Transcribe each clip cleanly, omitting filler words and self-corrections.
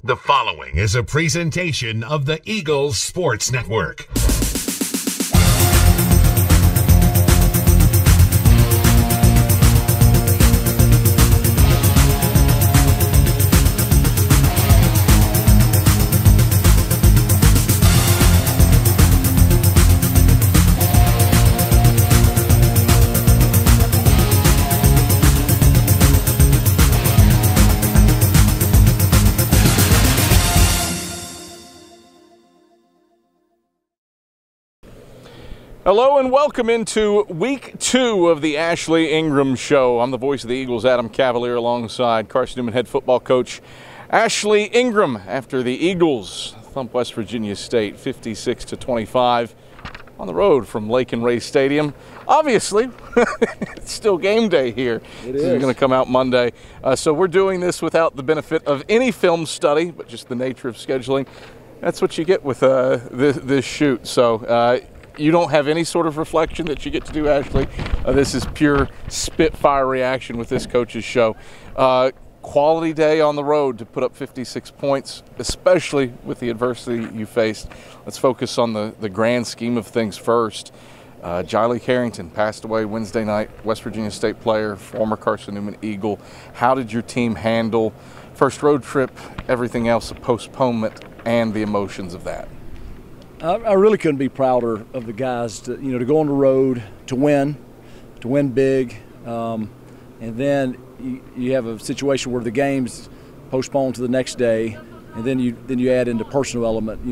The following is a presentation of the Eagles Sports Network. Hello and welcome into week 2 of the Ashley Ingram Show. I'm the voice of the Eagles, Adam Cavalier, alongside Carson-Newman head football coach Ashley Ingram, after the Eagles thump West Virginia State 56-25 on the road from Lake and Ray Stadium. Obviously, it's still game day here. It This is going to come out Monday. So we're doing this without the benefit of any film study, but just the nature of scheduling. That's what you get with this shoot. So you don't have any sort of reflection that you get to do, Ashley. This is pure spitfire reaction with this coach's show. Quality day on the road to put up 56 points, especially with the adversity you faced. Let's focus on the grand scheme of things first. Jylee Carrington passed away Wednesday night, West Virginia State player, former Carson-Newman Eagle. How did your team handle first road trip, everything else, a postponement, and the emotions of that? I really couldn't be prouder of the guys to go on the road, to win big, and then you have a situation where the game's postponed to the next day, and then you add in the personal element.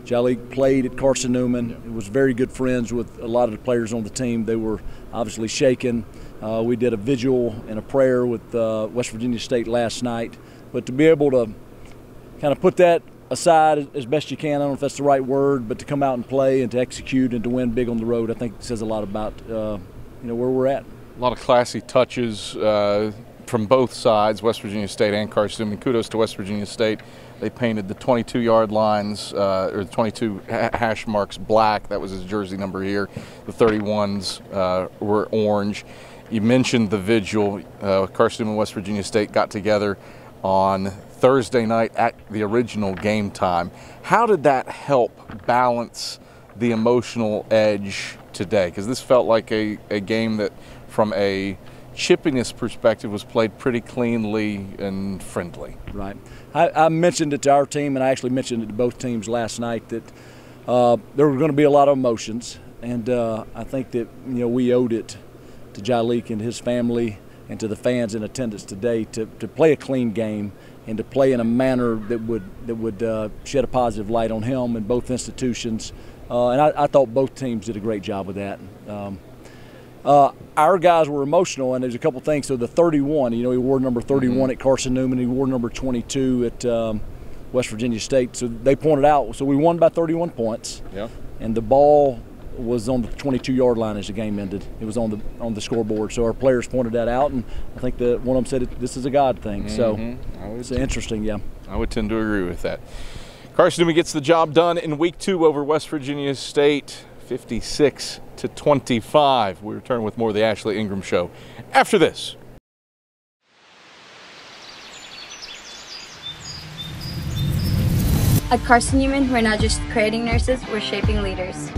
Jylee played at Carson-Newman. Was very good friends with a lot of the players on the team. They were obviously shaken. We did a vigil and a prayer with West Virginia State last night, but to be able to kind of put that aside as best you can, I don't know if that's the right word, but to come out and play and to execute and to win big on the road, I think says a lot about where we're at. A lot of classy touches from both sides, West Virginia State and Carson-Newman. Kudos to West Virginia State. They painted the 22-yard lines, or the 22 hash marks black. That was his jersey number here. The 31s were orange. You mentioned the vigil. Carson-Newman and West Virginia State got together on Thursday night at the original game time. How did that help balance the emotional edge today? Because this felt like a game that, from a chippiness perspective, was played pretty cleanly and friendly. Right. I mentioned it to our team, and I actually mentioned it to both teams last night, that there were going to be a lot of emotions, and I think that we owed it to Jylee and his family and to the fans in attendance today to play a clean game and to play in a manner that would shed a positive light on him and both institutions. And I thought both teams did a great job with that. Our guys were emotional, and there's a couple things. So the 31, he wore number 31 at Carson-Newman. He wore number 22 at West Virginia State. So they pointed out. So we won by 31 points. Yeah. And the ball was on the 22-yard line as the game ended. It was on the scoreboard. So our players pointed that out, and I think that one of them said this is a God thing. So it's interesting, yeah. I would tend to agree with that. Carson-Newman gets the job done in week 2 over West Virginia State, 56-25. We return with more of the Ashley Ingram Show after this. At Carson-Newman, we're not just creating nurses, we're shaping leaders.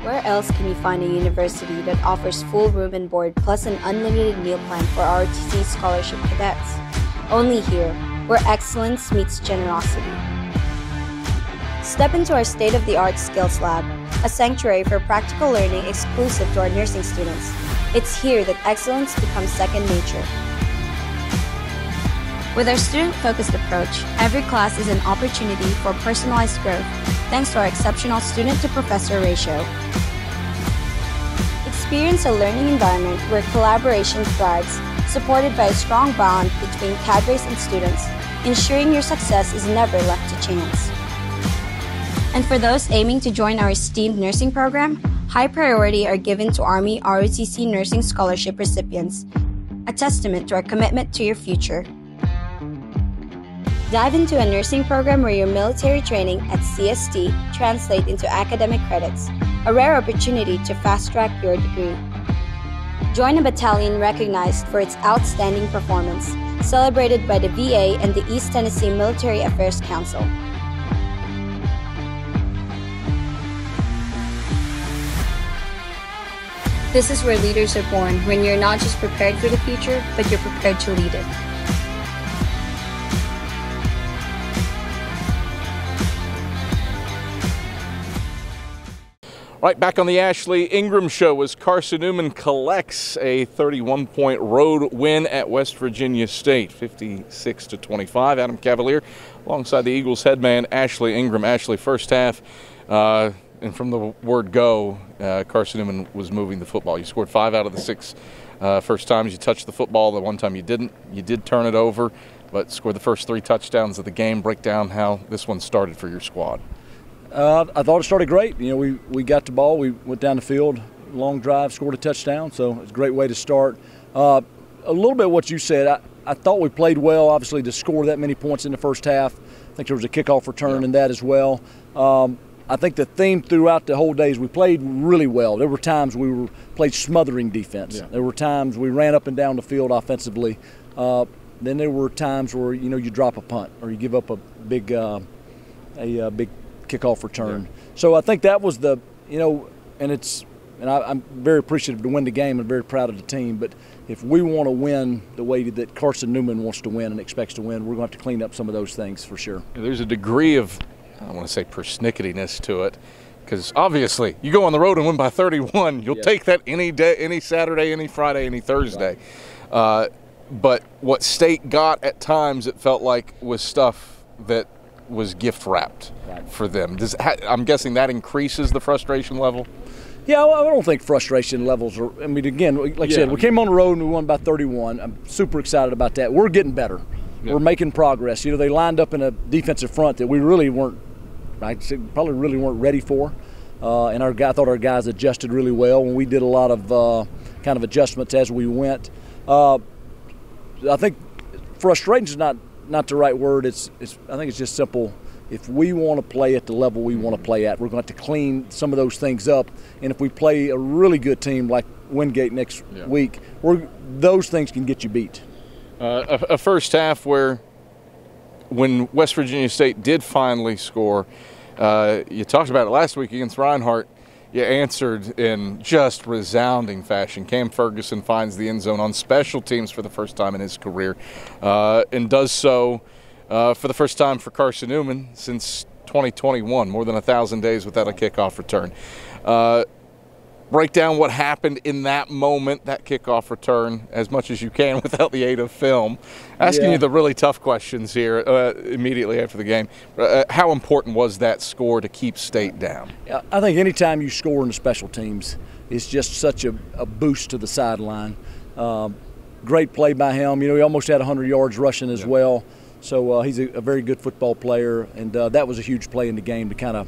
Where else can you find a university that offers full room and board plus an unlimited meal plan for ROTC scholarship cadets? Only here, where excellence meets generosity. Step into our state-of-the-art Skills Lab, a sanctuary for practical learning exclusive to our nursing students. It's here that excellence becomes second nature. With our student-focused approach, every class is an opportunity for personalized growth, thanks to our exceptional student-to-professor ratio. Experience a learning environment where collaboration thrives, supported by a strong bond between cadres and students, ensuring your success is never left to chance. And for those aiming to join our esteemed nursing program, high priority are given to Army ROTC nursing scholarship recipients, a testament to our commitment to your future. Dive into a nursing program where your military training at CST translates into academic credits, a rare opportunity to fast-track your degree. Join a battalion recognized for its outstanding performance, celebrated by the VA and the East Tennessee Military Affairs Council. This is where leaders are born, when you're not just prepared for the future, but you're prepared to lead it. Right, back on the Ashley Ingram Show as Carson-Newman collects a 31-point road win at West Virginia State, 56-25. Adam Cavalier alongside the Eagles headman Ashley Ingram. Ashley, first half, and from the word go, Carson-Newman was moving the football. You scored 5 out of the 6 first times you touched the football. The one time you didn't. You did turn it over, but scored the first 3 touchdowns of the game. Break down how this one started for your squad. I thought it started great. You know, we got the ball, we went down the field, long drive, scored a touchdown, so it's a great way to start. A little bit what you said, I thought we played well, obviously, to score that many points in the first half. I think there was a kickoff return in that as well. I think the theme throughout the whole day is we played really well. There were times we played smothering defense. Yeah. There were times we ran up and down the field offensively. Then there were times where, you know, you drop a punt or you give up a big kickoff return. Yeah. So I think that was the, you know, and I'm very appreciative to win the game and very proud of the team. But if we want to win the way that Carson-Newman wants to win and expects to win, we're going to have to clean up some of those things for sure. There's a degree of, I don't want to say persnickety-ness to it, because obviously you go on the road and win by 31. You'll take that any day, any Saturday, any Friday, any Thursday. Right. But what State got at times, it felt like, was stuff that was gift wrapped for them. I'm guessing that increases the frustration level? Yeah, well, I don't think frustration levels are, I mean, again, like I said, we came on the road and we won by 31. I'm super excited about that. We're getting better. Yeah. We're making progress. You know, they lined up in a defensive front that we really weren't, probably really weren't ready for. And I thought our guys adjusted really well when we did a lot of kind of adjustments as we went. I think frustration is not the right word. I think it's just simple. If we want to play at the level we want to play at, we're going to have to clean some of those things up. And if we play a really good team like Wingate next week, those things can get you beat. A first half where, when West Virginia State did finally score, you talked about it last week against Reinhardt, you answered in just resounding fashion. Cam Ferguson finds the end zone on special teams for the first time in his career, and does so for the first time for Carson-Newman since 2021, more than 1,000 days without a kickoff return. Break down what happened in that moment, that kickoff return, as much as you can without the aid of film. Asking you the really tough questions here immediately after the game. How important was that score to keep State down? I think anytime you score in the special teams, it's just such a boost to the sideline. Great play by him. You know, he almost had 100 yards rushing as well. So he's a very good football player, and that was a huge play in the game to kind of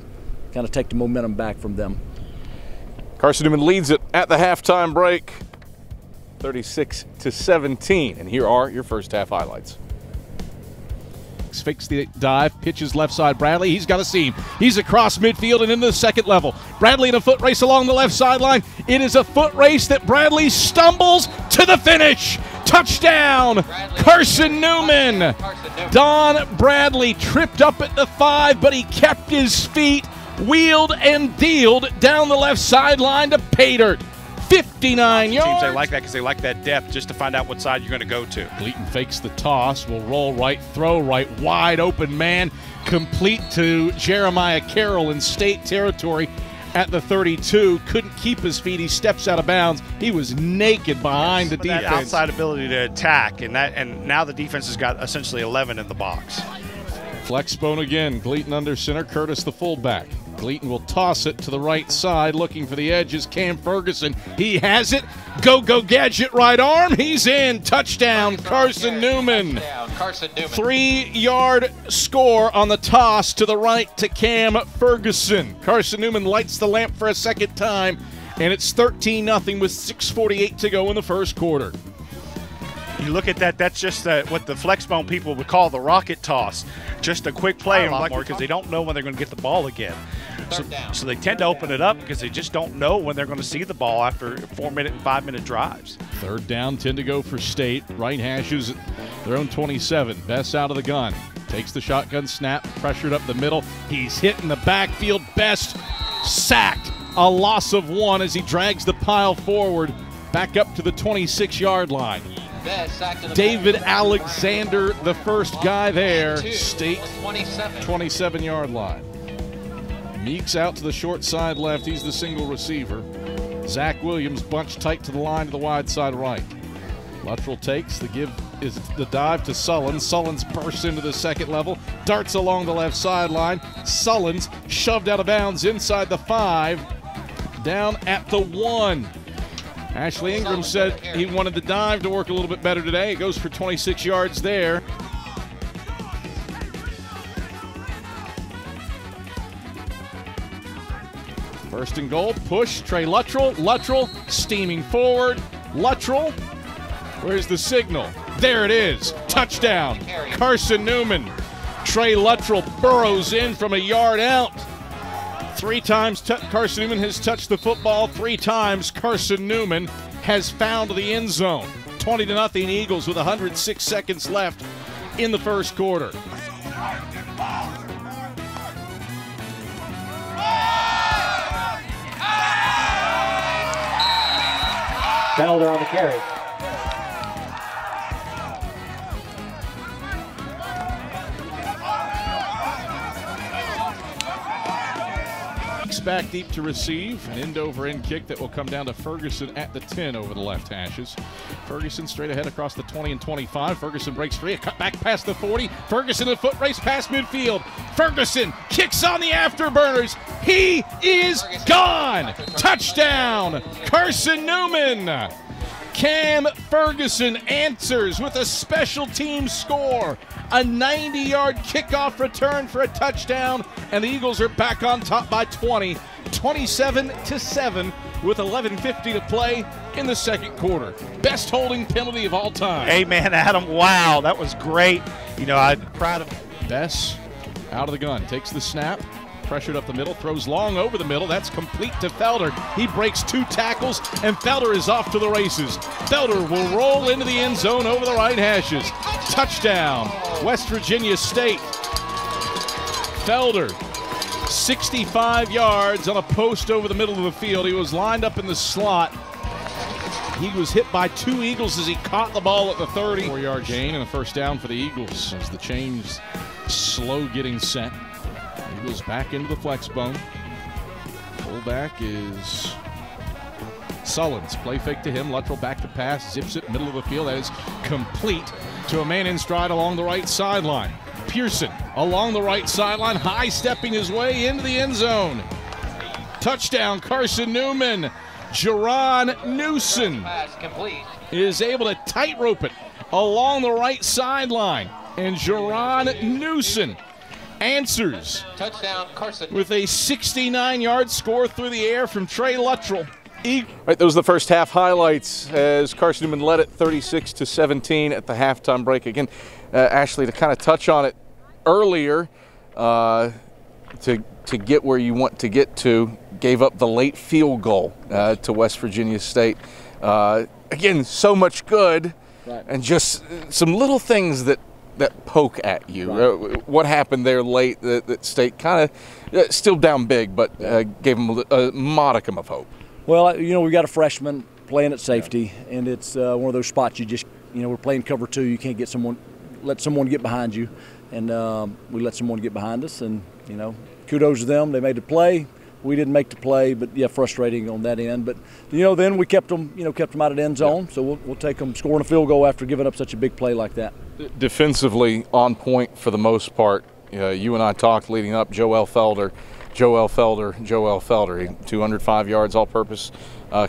take the momentum back from them. Carson-Newman leads it at the halftime break, 36-17. And here are your first half highlights. Fakes the dive, pitches left side. Bradley, he's got a seam. He's across midfield and into the second level. Bradley in a foot race along the left sideline. It is a foot race that Bradley stumbles to the finish. Touchdown, Carson-Newman. Don Bradley tripped up at the 5, but he kept his feet, wheeled and dealed down the left sideline to pay dirt. 59 yards. Teams, they like that because they like that depth just to find out what side you're going to go to. Gleaton fakes the toss, will roll right, throw right, wide open man, complete to Jeremiah Carroll in State territory at the 32. Couldn't keep his feet. He steps out of bounds. He was naked behind the defense. That outside ability to attack, and now the defense has got essentially 11 in the box. Flex bone again. Gleaton under center. Curtis the fullback. Gleaton will toss it to the right side, looking for the edges. Cam Ferguson, he has it. Go gadget right arm. He's in. Touchdown, Carson-Newman. 3-yard score on the toss to the right to Cam Ferguson. Carson-Newman lights the lamp for a second time, and it's 13-0 with 6:48 to go in the first quarter. You look at that, that's just what the flexbone people would call the rocket toss. Just a quick play, a lot more because they don't know when they're going to get the ball again. So they tend to open it up because they just don't know when they're going to see the ball after 4-minute and 5-minute drives. Third down, 10 to go for State. Right hashes their own 27. Best out of the gun. Takes the shotgun snap, pressured up the middle. He's hit in the backfield. Best sacked. A loss of 1 as he drags the pile forward back up to the 26-yard line. David Alexander, the first guy there. State 27-yard line. Meeks out to the short side left. He's the single receiver. Zach Williams bunched tight to the line to the wide side right. Luttrell takes the give is the dive to Sullins. Sullins bursts into the second level, darts along the left sideline. Sullins shoved out of bounds inside the 5, down at the 1. Ashley Ingram said he wanted the dive to work a little bit better today. It goes for 26 yards there. First and goal, push, Trey Luttrell. Luttrell steaming forward. Luttrell, where's the signal? There it is, touchdown, Carson-Newman. Trey Luttrell burrows in from a yard out. 3 times Carson-Newman has touched the football. 3 times Carson-Newman has found the end zone. 20-0 Eagles with 106 seconds left in the first quarter. Felder on the carry. Back deep to receive, an end-over-end kick that will come down to Ferguson at the 10 over the left hashes. Ferguson straight ahead across the 20 and 25. Ferguson breaks free, a cut back past the 40. Ferguson a foot race past midfield. Ferguson kicks on the afterburners. He is gone. Touchdown, Carson-Newman. Cam Ferguson answers with a special team score. A 90-yard kickoff return for a touchdown, and the Eagles are back on top by 20, 27-7, with 11:50 to play in the second quarter. Best holding penalty of all time. Amen, Adam. Wow, that was great. You know, I'm proud of Bess out of the gun, takes the snap, pressured up the middle, throws long over the middle. That's complete to Felder. He breaks 2 tackles, and Felder is off to the races. Felder will roll into the end zone over the right hashes. Touchdown, West Virginia State. Felder, 65 yards on a post over the middle of the field. He was lined up in the slot. He was hit by 2 Eagles as he caught the ball at the 30. 4-yard gain and a first down for the Eagles as the change slow getting set. Eagles back into the flex bone. Fullback is Sullins. Play fake to him. Luttrell back to pass. Zips it middle of the field. That is complete to a man in stride along the right sideline. Pearson along the right sideline, high stepping his way into the end zone. Touchdown, Carson-Newman. Jerron Newson is able to tightrope it along the right sideline. And Jerron Newson answers Touchdown, Carson. with a 69-yard score through the air from Trey Luttrell. Right, those are the first half highlights as Carson-Newman led it 36-17 at the halftime break. Again, Ashley, to kind of touch on it earlier, to get where you want to get to, gave up the late field goal to West Virginia State. Again, so much good, right, and just some little things that poke at you. Right. What happened there late that State kind of still down big, but gave them a modicum of hope. Well, you know, we got a freshman playing at safety, and it's one of those spots you just, you know, we're playing cover 2. You can't let someone get behind you, and we let someone get behind us, and, you know, kudos to them. They made the play. We didn't make the play, but yeah, frustrating on that end. But you know, then we kept them out of the end zone. So we'll take them scoring a field goal after giving up such a big play like that. Defensively on point for the most part. You and I talked leading up. Joel Felder, 205 yards all-purpose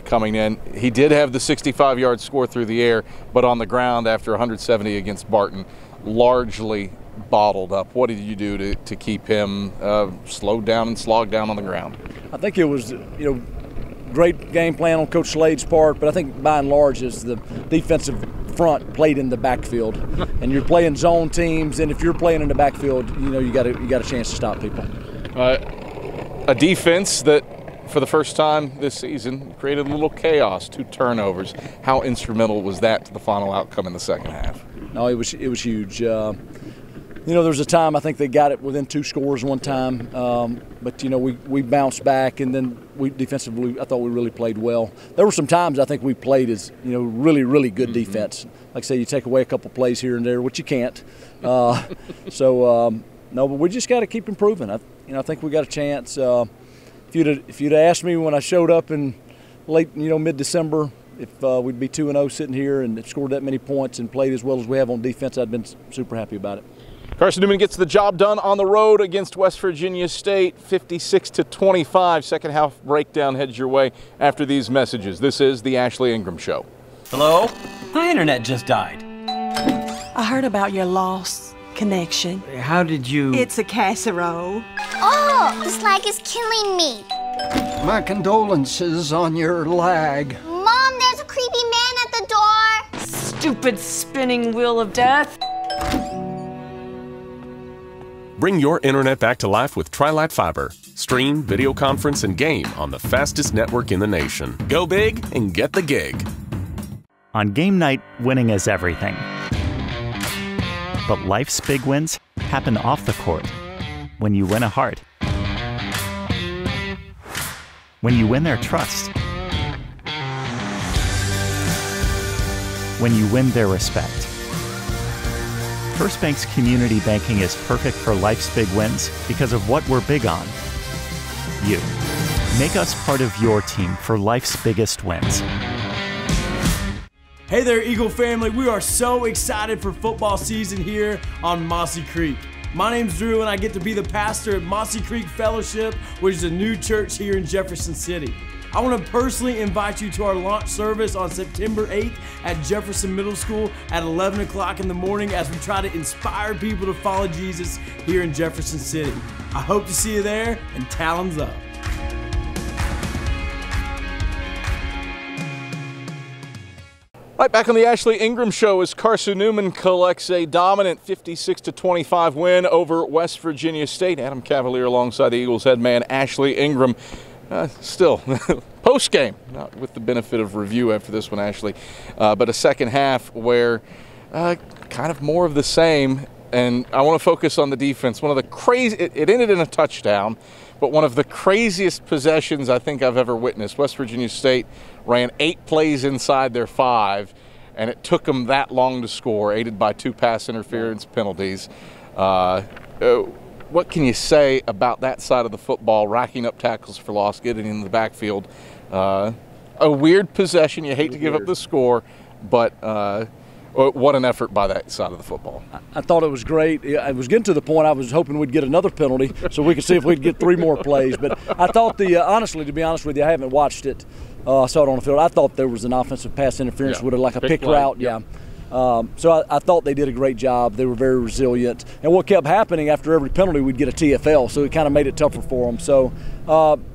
coming in. He did have the 65-yard score through the air, but on the ground after 170 against Barton, largely bottled up. What did you do to keep him slowed down and slogged down on the ground? I think it was, great game plan on Coach Slade's part, but I think by and large is the defensive front played in the backfield, and you're playing zone teams, and if you're playing in the backfield, you got a chance to stop people. a defense that, for the first time this season, created a little chaos, 2 turnovers. How instrumental was that to the final outcome in the second half? No, it was huge. You know, there was a time I think they got it within 2 scores one time, but you know we bounced back, and then we defensively I thought we really played well. There were some times I think we played as really good defense. Like I say, you take away a couple plays here and there, which you can't. No, but we just got to keep improving. I think we got a chance. If you'd asked me when I showed up in late mid-December if we'd be 2-0 sitting here and scored that many points and played as well as we have on defense, I'd been super happy about it. Carson-Newman gets the job done on the road against West Virginia State, 56-25. Second half breakdown heads your way after these messages. This is the Ashley Ingram Show. Hello? My internet just died. I heard about your lost connection. How did you... It's a casserole. Oh, the slag is killing me. My condolences on your lag. Mom, there's a creepy man at the door. Stupid spinning wheel of death. Bring your internet back to life with Trilat Fiber. Stream, video conference, and game on the fastest network in the nation. Go big and get the gig. On game night, winning is everything. But life's big wins happen off the court. When you win a heart. When you win their trust. When you win their respect. First Bank's community banking is perfect for life's big wins because of what we're big on. You. Make us part of your team for life's biggest wins. Hey there, Eagle family. We are so excited for football season here on Mossy Creek. My name's Drew, and I get to be the pastor at Mossy Creek Fellowship, which is a new church here in Jefferson City. I want to personally invite you to our launch service on September 8th at Jefferson Middle School at 11 o'clock in the morning as we try to inspire people to follow Jesus here in Jefferson City. I hope to see you there, and talons up. Right back on the Ashley Ingram Show as Carson-Newman collects a dominant 56-25 win over West Virginia State. Adam Cavalier alongside the Eagles head man Ashley Ingram. Still, post-game, not with the benefit of review after this one, Ashley, but a second half where kind of more of the same, and I want to focus on the defense. One of the crazy, it ended in a touchdown, but one of the craziest possessions I think I've ever witnessed. West Virginia State ran 8 plays inside their 5, and it took them that long to score, aided by 2 pass interference penalties. What can you say about that side of the football, racking up tackles for loss, getting in the backfield? A weird possession. You hate to give up the score, but what an effort by that side of the football. I thought it was great. I was getting to the point I was hoping we'd get another penalty so we could see if we'd get 3 more plays. But I thought honestly, to be honest with you, I haven't watched it. Saw it on the field. I thought there was an offensive pass interference with like a pick route. Yep. Yeah. So I thought they did a great job. They were very resilient. And what kept happening after every penalty, we'd get a TFL, so it kind of made it tougher for them. So,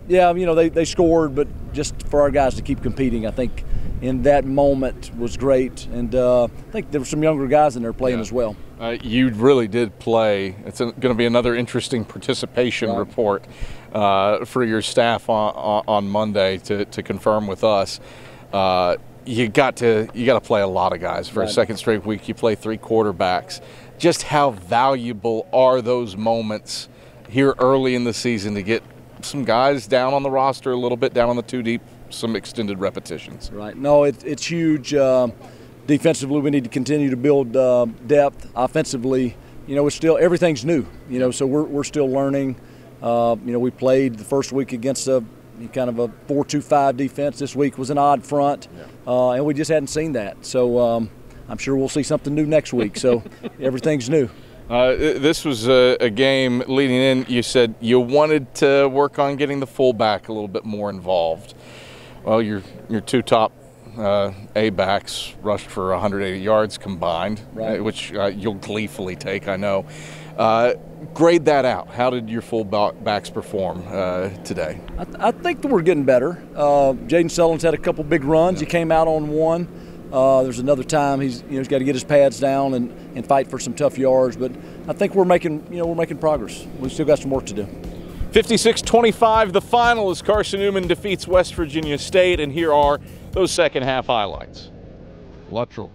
yeah, they scored, but just for our guys to keep competing, I think in that moment was great. And I think there were some younger guys in there playing as well. You really did play. It's going to be another interesting participation report for your staff on Monday to confirm with us. You got to play a lot of guys for a second straight week. You play 3 quarterbacks. Just how valuable are those moments here early in the season to get some guys down on the roster a little bit, down on the 2 deep, some extended repetitions? Right. No, it's huge. Defensively, we need to continue to build depth. Offensively, it's still everything's new. So we're still learning. We played the first week against kind of a 4-2-5 defense. This week was an odd front, and we just hadn't seen that. So I'm sure we'll see something new next week. So everything's new. This was a game leading in. You said you wanted to work on getting the fullback a little bit more involved. Well, your 2 top A-backs rushed for 180 yards combined, which you'll gleefully take, I know. Grade that out. How did your fullbacks perform today? I think that we're getting better. Jaden Sullivan's had a couple big runs. He came out on one. There's another time he's got to get his pads down and fight for some tough yards. But I think we're making progress. We've still got some work to do. 56-25 the final as Carson-Newman defeats West Virginia State, and here are those second half highlights. Luttrell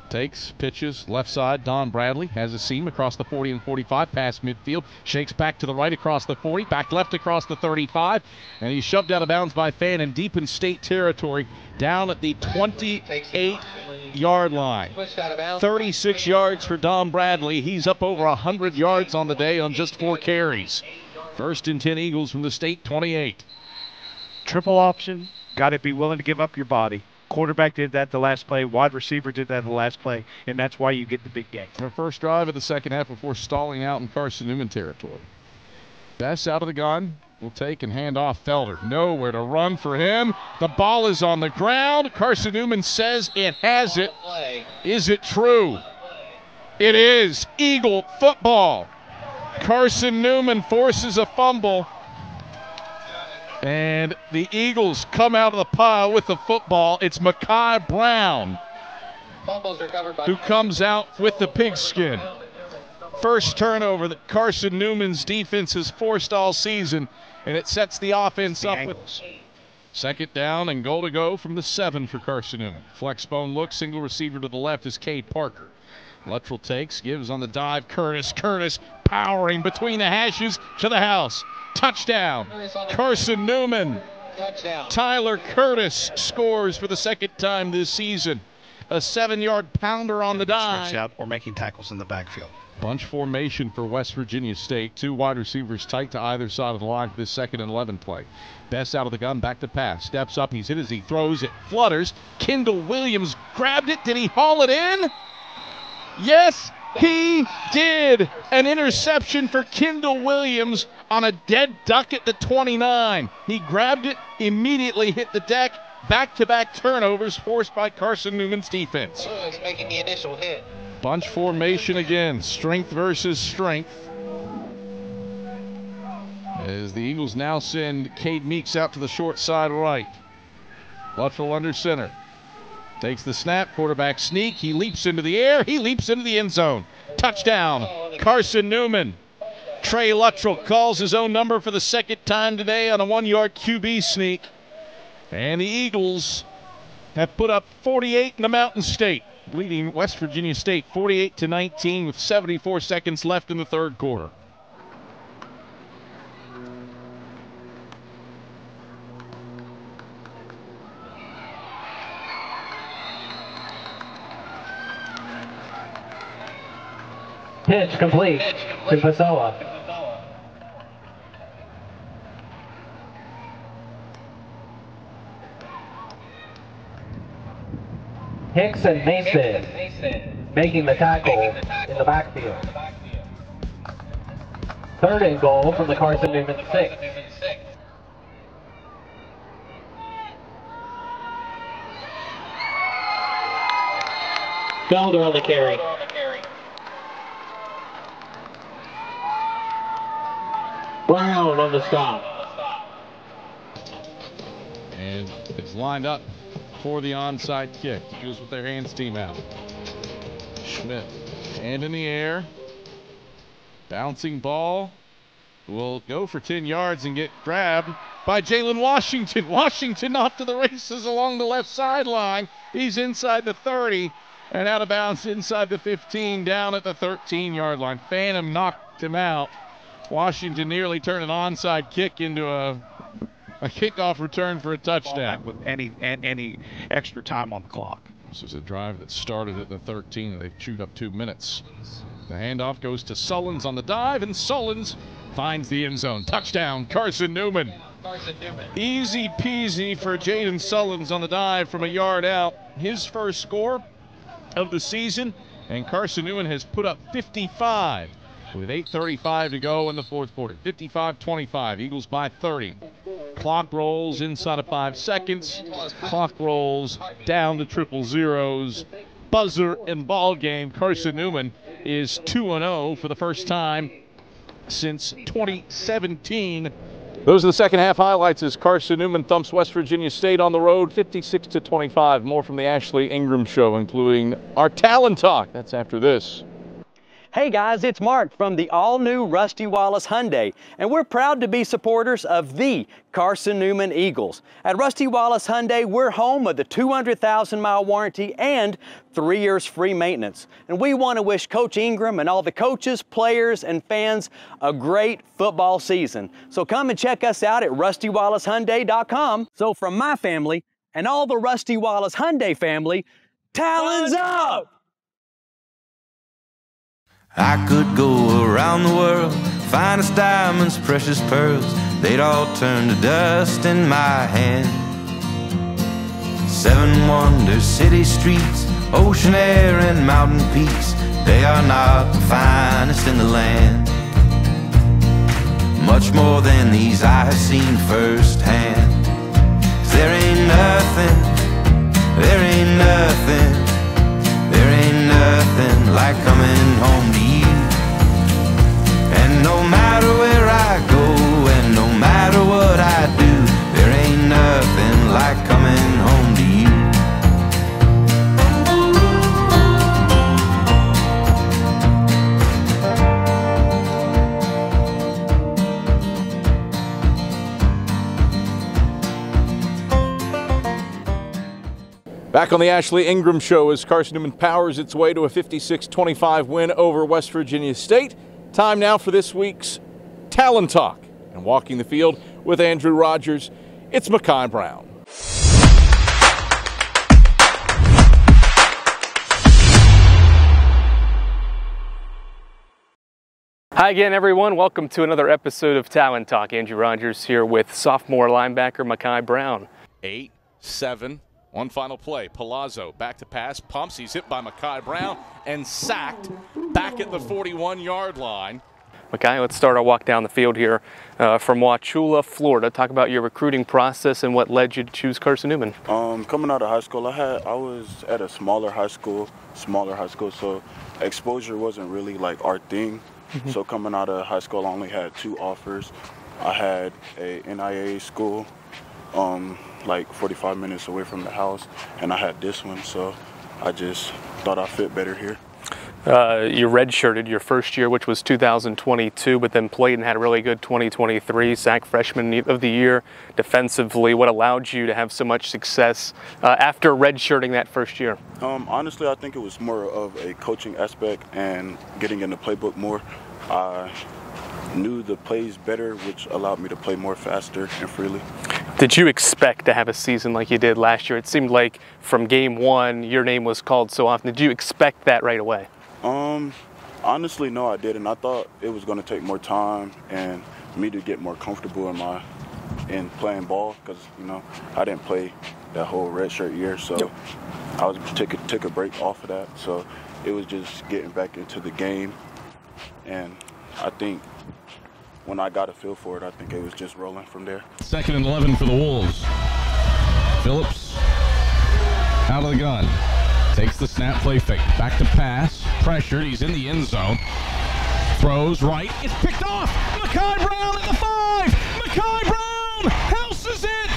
takes, pitches, left side. Don Bradley has a seam across the 40 and 45, past midfield. Shakes back to the right across the 40, back left across the 35. And he's shoved out of bounds by Fannin deep in state territory down at the 28-yard line. 36 yards for Don Bradley. He's up over 100 yards on the day on just 4 carries. First and 10 Eagles from the state 28. Triple option, got to be willing to give up your body. Quarterback did that the last play. Wide receiver did that the last play, and that's why you get the big game. Their first drive of the second half before stalling out in Carson-Newman territory. Best out of the gun will take and hand off Felder. Nowhere to run for him. The ball is on the ground. Carson-Newman says it has it. Is it true? It is. Eagle football. Carson-Newman forces a fumble. And the Eagles come out of the pile with the football. It's Mekhi Brown who comes out with the pigskin. First turnover that Carson-Newman's defense has forced all season, and it sets the offense up with second down and goal to go from the 7 for Carson-Newman. Flex bone look, single receiver to the left is Cade Parker. Luttrell takes, gives on the dive, Curtis powering between the hashes to the house. Touchdown, Carson-Newman. Tyler Curtis scores for the second time this season. A 7-yard pounder on the dive. Out or making tackles in the backfield. Bunch formation for West Virginia State. 2 wide receivers tight to either side of the line for this 2nd and 11 play. Best out of the gun, back to pass. Steps up, he's hit as he throws. It flutters. Kendall Williams grabbed it. Did he haul it in? Yes, he did. An interception for Kendall Williams on a dead duck at the 29. He grabbed it, immediately hit the deck. Back-to-back turnovers forced by Carson-Newman's defense. He's making the initial hit. Bunch formation again, strength versus strength. As the Eagles now send Cade Meeks out to the short side right. Luttrell under center. Takes the snap, quarterback sneak, he leaps into the air, he leaps into the end zone. Touchdown, Carson-Newman. Trey Luttrell calls his own number for the second time today on a 1-yard QB sneak. And the Eagles have put up 48 in the Mountain State, leading West Virginia State 48-19 with 74 seconds left in the third quarter. Pitch complete to Pessoa. Hicks and Mason making the tackle in the backfield. 3rd and goal from the Carson-Newman 6. Felder on the carry. Brown on the stop. And it's lined up for the onside kick. Eagles with their hands team out. Schmidt, hand in the air. Bouncing ball will go for 10 yards and get grabbed by Jalen Washington. Washington off to the races along the left sideline. He's inside the 30 and out of bounds inside the 15 down at the 13-yard line. Phantom knocked him out. Washington nearly turned an onside kick into a kickoff return for a touchdown. With any extra time on the clock. This is a drive that started at the 13 and they've chewed up 2 minutes. The handoff goes to Sullins on the dive, and Sullins finds the end zone. Touchdown, Carson-Newman. Easy peasy for Jaden Sullins on the dive from a yard out. His first score of the season, and Carson-Newman has put up 55 with 8:35 to go in the fourth quarter. 55-25, Eagles by 30. Clock rolls inside of 5 seconds. Clock rolls down to triple zeros. Buzzer and ball game. Carson-Newman is 2-0 for the first time since 2017. Those are the second half highlights as Carson-Newman thumps West Virginia State on the road 56-25. More from the Ashley Ingram Show, including our Talent Talk. That's after this. Hey guys, it's Mark from the all-new Rusty Wallace Hyundai, and we're proud to be supporters of the Carson-Newman Eagles. At Rusty Wallace Hyundai, we're home of the 200,000-mile warranty and 3 years free maintenance. And we want to wish Coach Ingram and all the coaches, players, and fans a great football season. So come and check us out at rustywallacehyundai.com. So from my family and all the Rusty Wallace Hyundai family, talons up! I could go around the world, finest diamonds, precious pearls, they'd all turn to dust in my hand. 7 wonders, city streets, ocean air and mountain peaks, they are not the finest in the land. Much more than these I have seen firsthand. 'Cause there ain't nothing, there ain't nothing, there ain't nothing like coming home to you. And no matter where I go, and no matter what I do, there ain't nothing like coming home to you. Back on the Ashley Ingram Show as Carson-Newman powers its way to a 56-25 win over West Virginia State. Time now for this week's Talent Talk. And walking the field with Andrew Rogers, it's Mekhi Brown. Hi again, everyone. Welcome to another episode of Talent Talk. Andrew Rogers here with sophomore linebacker Mekhi Brown. 8-7. One final play. Palazzo back to pass, pumps. He's hit by Mekhi Brown and sacked back at the 41-yard line. Mekhi, let's start our walk down the field here from Wauchula, Florida. Talk about your recruiting process and what led you to choose Carson-Newman. Coming out of high school, I was at a smaller high school, so exposure wasn't really like our thing. So coming out of high school, I only had 2 offers. I had a NIA school, like 45 minutes away from the house, and I had this one, so I just thought I fit better here. You redshirted your first year, which was 2022, but then played and had a really good 2023, SAC Freshman of the Year. Defensively, what allowed you to have so much success after redshirting that first year? Honestly, I think it was more of a coaching aspect and getting in the playbook more. I knew the plays better, which allowed me to play more faster and freely. Did you expect to have a season like you did last year? It seemed like from game 1, your name was called so often. Did you expect that right away? Honestly, no, I didn't. I thought it was going to take more time and me to get more comfortable in playing ball, because I didn't play that whole redshirt year, so I took a break off of that. So it was just getting back into the game, and I think when I got a feel for it, I think it was just rolling from there. 2nd and 11 for the Wolves. Phillips out of the gun. Takes the snap, play fake. Back to pass. Pressured. He's in the end zone. Throws right. It's picked off. Mekhi Brown at the 5. Mekhi Brown houses it.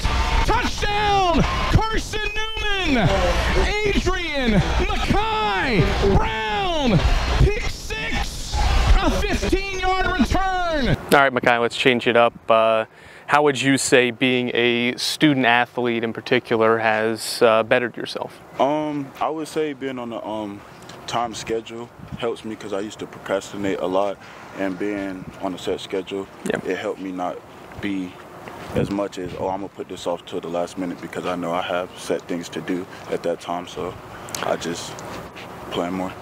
Touchdown. Carson-Newman. Adrian Mekhi Brown. Pick 6. A 15-yard return. All right, Mekhi, let's change it up. How would you say being a student athlete in particular has bettered yourself? I would say being on the time schedule helps me, because I used to procrastinate a lot, and being on a set schedule, it helped me not be as much as, I'm going to put this off till the last minute, because I know I have set things to do at that time, so I just plan more.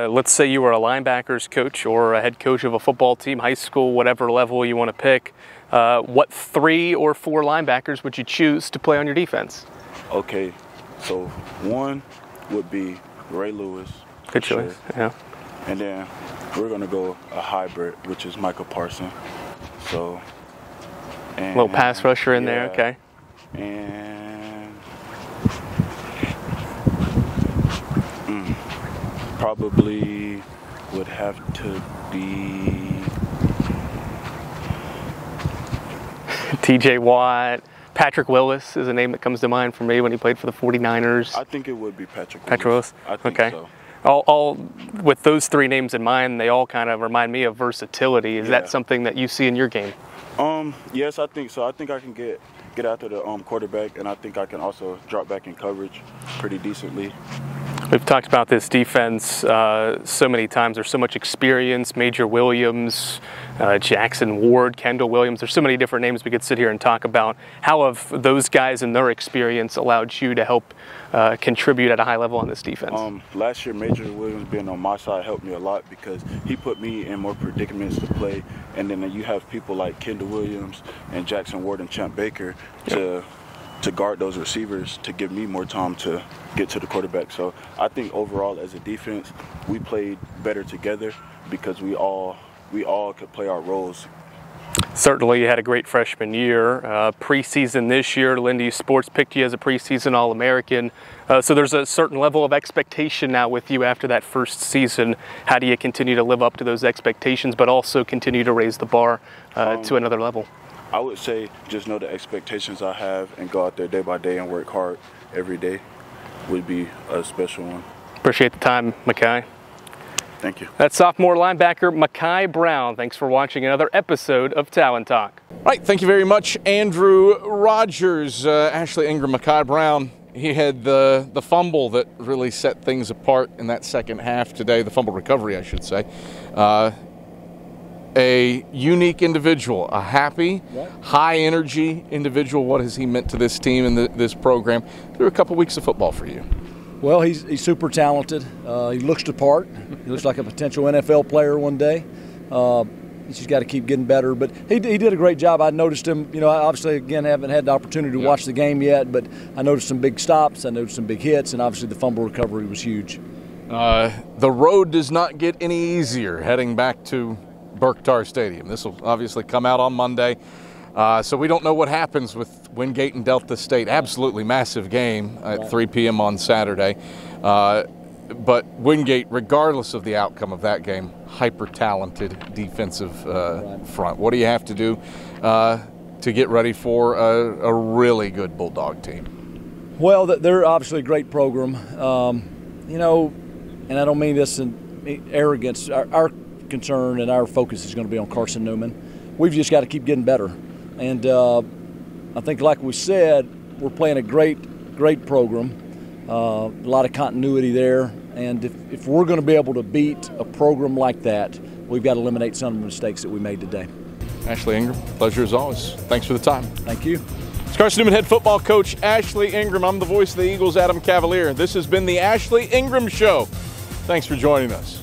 Let's say you were a linebackers coach or a head coach of a football team, high school, whatever level you want to pick. What 3 or 4 linebackers would you choose to play on your defense? Okay, so one would be Ray Lewis. Good choice, yeah. And then we're going to go a hybrid, which is Michael Parsons. So, a little pass rusher in there, okay. And probably would have to be TJ Watt. Patrick Willis is a name that comes to mind for me when he played for the 49ers. I think it would be Patrick Willis. Patrick Willis? I think okay. So. All with those three names in mind, they all kind of remind me of versatility. Is that something that you see in your game? Yes, I think so. I think I can get after the quarterback, and I think I can also drop back in coverage pretty decently. We've talked about this defense so many times. There's so much experience. Major Williams, Jackson Ward, Kendall Williams. There's so many different names we could sit here and talk about. How have those guys and their experience allowed you to help contribute at a high level on this defense? Last year, Major Williams being on my side helped me a lot because he put me in more predicaments to play. And then you have people like Kendall Williams and Jackson Ward and Champ Baker to guard those receivers, to give me more time to get to the quarterback. So I think overall as a defense, we played better together because we all could play our roles. Certainly you had a great freshman year. Preseason this year, Lindy Sports picked you as a preseason All-American. So there's a certain level of expectation now with you after that first season. How do you continue to live up to those expectations, but also continue to raise the bar to another level? I would say just know the expectations I have and go out there day by day and work hard every day would be a special one. Appreciate the time, Mekhi. Thank you. That's sophomore linebacker Mekhi Brown. Thanks for watching another episode of Talent Talk. All right, thank you very much, Andrew Rogers. Ashley Ingram, Mekhi Brown, he had the fumble that really set things apart in that second half today, the fumble recovery, I should say. A unique individual, a happy, high-energy individual. What has he meant to this team and this program through a couple weeks of football for you? Well, he's super talented. He looks the part. He looks like a potential NFL player one day. He's just got to keep getting better. But he did a great job. I noticed him, I obviously, again, haven't had the opportunity to watch the game yet, but I noticed some big stops. I noticed some big hits, and obviously the fumble recovery was huge. The road does not get any easier heading back to Berktar Stadium. This will obviously come out on Monday. So we don't know what happens with Wingate and Delta State. Absolutely massive game at 3 p.m. on Saturday. But Wingate, regardless of the outcome of that game, hyper-talented defensive front. What do you have to do to get ready for a really good Bulldog team? Well, they're obviously a great program. And I don't mean this in arrogance. Our concern and our focus is going to be on Carson-Newman. We've just got to keep getting better. And I think, like we said, we're playing a great program. A lot of continuity there. And if we're going to be able to beat a program like that, we've got to eliminate some of the mistakes that we made today. Ashley Ingram, pleasure as always. Thanks for the time. Thank you. It's Carson-Newman head football coach Ashley Ingram. I'm the voice of the Eagles, Adam Cavalier. This has been the Ashley Ingram Show. Thanks for joining us.